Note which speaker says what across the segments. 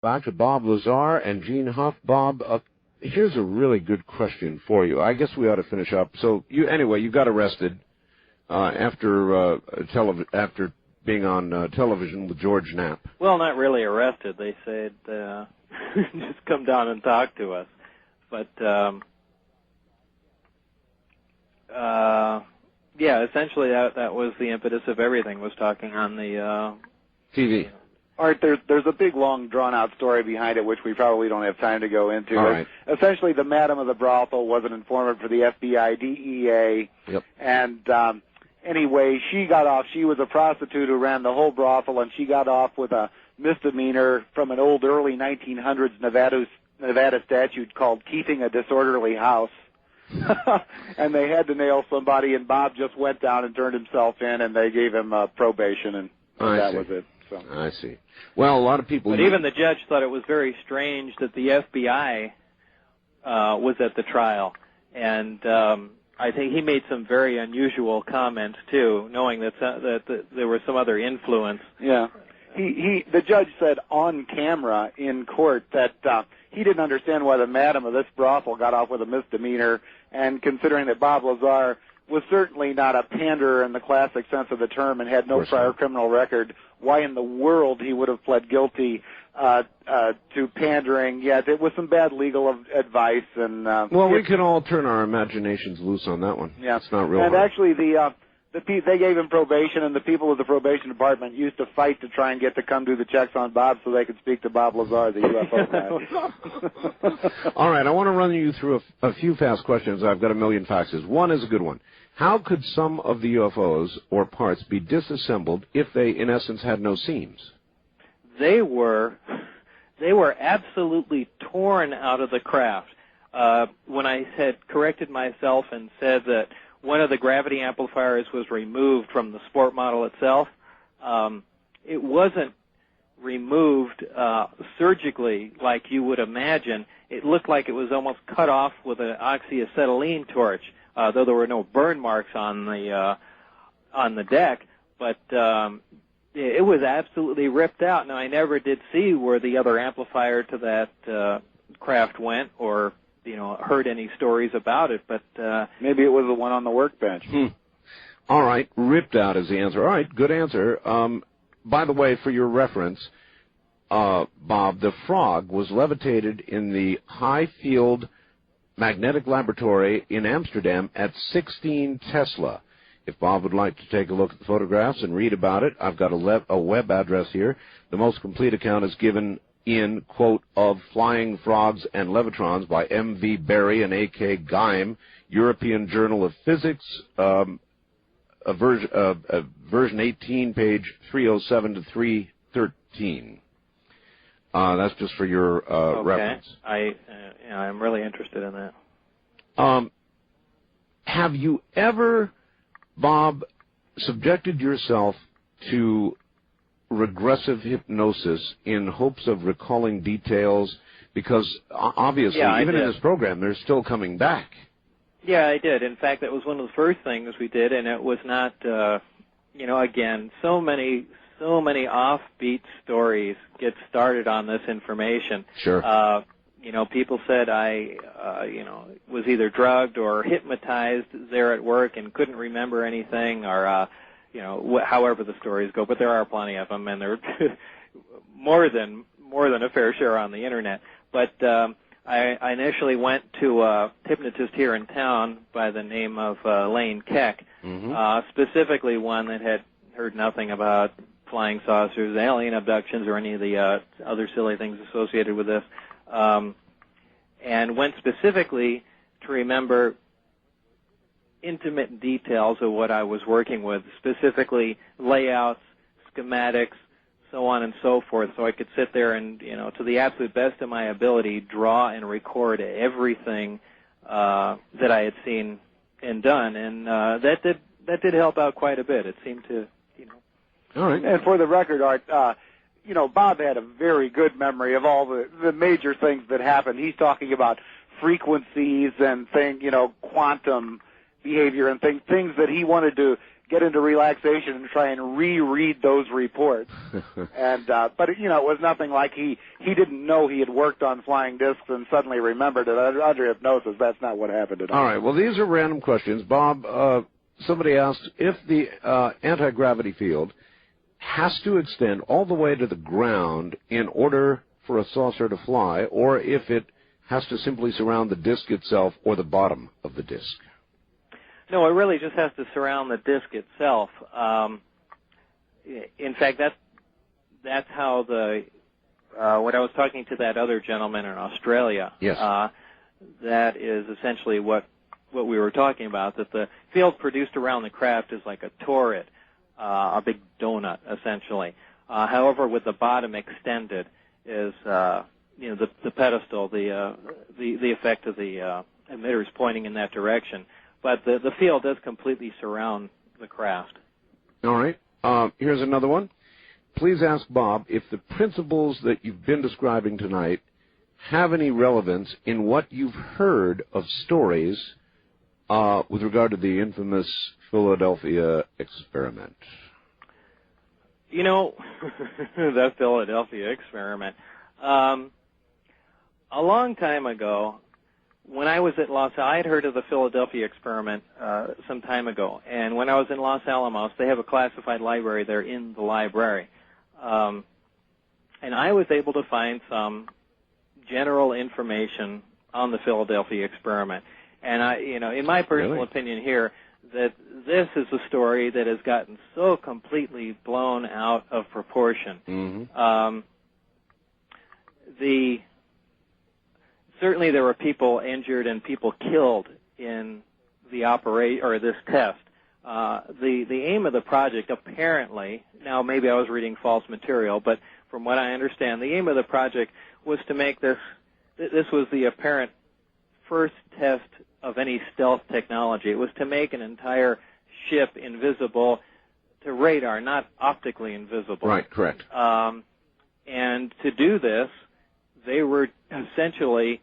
Speaker 1: Back to Bob Lazar and Gene Huff. Bob, here's a really good question for you. I guess we ought to finish up. So, you got arrested after being on television with George Knapp.
Speaker 2: Well, not really arrested. They said, just come down and talk to us. But, essentially that was the impetus of everything, was talking on the
Speaker 1: TV.
Speaker 3: Art, there's a big, long, drawn-out story behind it, which we probably don't have time to go into.
Speaker 1: All right.
Speaker 3: Essentially, the madam of the brothel was an informant for the FBI, DEA,
Speaker 1: yep.
Speaker 3: And anyway, she got off. She was a prostitute who ran the whole brothel, and she got off with a misdemeanor from an old early 1900s Nevada statute called keeping a disorderly house. And they had to nail somebody, and Bob just went down and turned himself in, and they gave him probation, and that was it. So.
Speaker 1: I see. Well, a lot of people...
Speaker 2: But even the judge thought it was very strange that the FBI was at the trial. And I think he made some very unusual comments, too, knowing that there was some other influence.
Speaker 3: Yeah. The judge said on camera in court that he didn't understand why the madam of this brothel got off with a misdemeanor, and considering that Bob Lazar was certainly not a panderer in the classic sense of the term and had no prior criminal record, why in the world he would have pled guilty to pandering. Yeah, it was some bad legal advice. And
Speaker 1: we can all turn our imaginations loose on that one.
Speaker 3: Yeah.
Speaker 1: It's not real
Speaker 3: And
Speaker 1: hard.
Speaker 3: actually, they gave him probation, and the people of the probation department used to fight to try and get to come do the checks on Bob so they could speak to Bob Lazar, the UFO guy.
Speaker 1: All right, I want to run you through a few fast questions. I've got a million faxes. One is a good one. How could some of the UFOs or parts be disassembled if they, in essence, had no seams?
Speaker 2: They were absolutely torn out of the craft. When I had corrected myself and said that one of the gravity amplifiers was removed from the sport model itself, it wasn't removed surgically like you would imagine. It looked like it was almost cut off with an oxyacetylene torch, though there were no burn marks on the deck. But it was absolutely ripped out. Now, I never did see where the other amplifier to that craft went, or heard any stories about it, but
Speaker 3: maybe it was the one on the workbench.
Speaker 1: All right, ripped out is the answer. All right, good answer. By the way, for your reference, Bob, the frog was levitated in the High Field Magnetic Laboratory in Amsterdam at 16 Tesla. If Bob would like to take a look at the photographs and read about it, I've got a web address here. The most complete account is given in, quote, of Flying Frogs and Levitrons by M.V. Berry and A.K. Geim, European Journal of Physics, version 18, page 307 to 313. That's just for your reference.
Speaker 2: I'm really interested in that.
Speaker 1: Have you ever, Bob, subjected yourself to regressive hypnosis in hopes of recalling details? Because obviously, even in this program, they're still coming back.
Speaker 2: Yeah, I did. In fact, that was one of the first things we did, and it was not, again, so many offbeat stories get started on this information.
Speaker 1: Sure.
Speaker 2: People said I, was either drugged or hypnotized there at work and couldn't remember anything, or, however the stories go. But there are plenty of them, and they're more than a fair share on the internet. But I initially went to a hypnotist here in town by the name of Lane Keck, specifically one that had heard nothing about flying saucers, alien abductions, or any of the other silly things associated with this. And went specifically to remember intimate details of what I was working with, specifically layouts, schematics, so on and so forth, so I could sit there and, to the absolute best of my ability, draw and record everything that I had seen and done. And that did help out quite a bit. It seemed to,
Speaker 1: All right.
Speaker 3: And for the record, Art, Bob had a very good memory of all the major things that happened. He's talking about frequencies and quantum behavior and things that he wanted to get into relaxation and try and reread those reports. And but it was nothing like he didn't know he had worked on flying discs and suddenly remembered it. Under hypnosis, that's not what happened at all.
Speaker 1: All right. Well, these are random questions. Bob, somebody asked if the anti-gravity field has to extend all the way to the ground in order for a saucer to fly, or if it has to simply surround the disk itself or the bottom of the disk.
Speaker 2: No, it really just has to surround the disk itself. In fact, that's how when I was talking to that other gentleman in Australia,
Speaker 1: yes.
Speaker 2: That is essentially what we were talking about, that the field produced around the craft is like a torrid, a big donut, essentially. However, with the bottom extended is, the pedestal, the effect of the emitters pointing in that direction. But the field does completely surround the craft.
Speaker 1: All right. Here's another one. Please ask Bob if the principles that you've been describing tonight have any relevance in what you've heard of stories with regard to the infamous Philadelphia experiment.
Speaker 2: The Philadelphia experiment. A long time ago, when I was at I had heard of the Philadelphia experiment some time ago, and when I was in Los Alamos, they have a classified library there in the library, and I was able to find some general information on the Philadelphia experiment. And in my personal opinion here, that this is a story that has gotten so completely blown out of proportion.
Speaker 1: Mm-hmm.
Speaker 2: Certainly there were people injured and people killed in the this test. The aim of the project apparently, now maybe I was reading false material, but from what I understand, the aim of the project was to make this was the apparent first test of any stealth technology. It was to make an entire ship invisible to radar, not optically invisible.
Speaker 1: Right, correct.
Speaker 2: And to do this, they were essentially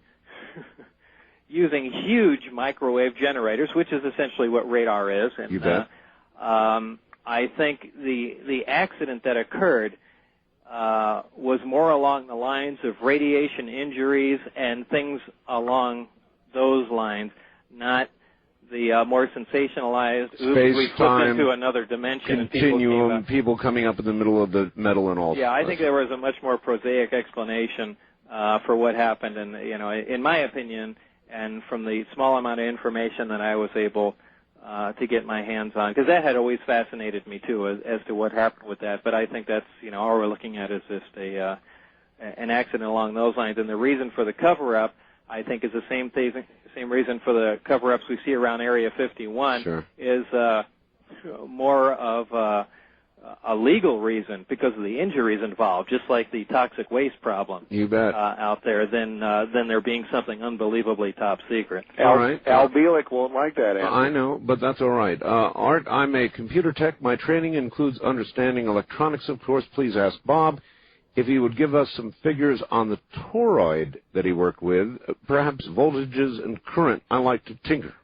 Speaker 2: using huge microwave generators, which is essentially what radar is. And,
Speaker 1: you bet.
Speaker 2: I think the accident that occurred was more along the lines of radiation injuries and things along those lines, not the more sensationalized we flipped into another dimension.
Speaker 1: Continuum,
Speaker 2: and
Speaker 1: people coming up in the middle of the metal and all.
Speaker 2: Yeah, I think there was a much more prosaic explanation for what happened, and in my opinion, and from the small amount of information that I was able to get my hands on, because that had always fascinated me too, as to what happened with that. But I think that's all we're looking at is just an accident along those lines, and the reason for the cover-up, I think, is the same reason for the cover-ups we see around Area 51.
Speaker 1: Sure.
Speaker 2: Is more of a legal reason because of the injuries involved, just like the toxic waste problem.
Speaker 1: You bet.
Speaker 2: Out there, than there being something unbelievably top secret.
Speaker 1: All right.
Speaker 3: Al Bielek won't like that answer.
Speaker 1: I know, but that's all right. Art, I'm a computer tech. My training includes understanding electronics, of course. Please ask Bob if he would give us some figures on the toroid that he worked with, perhaps voltages and current. I like to tinker.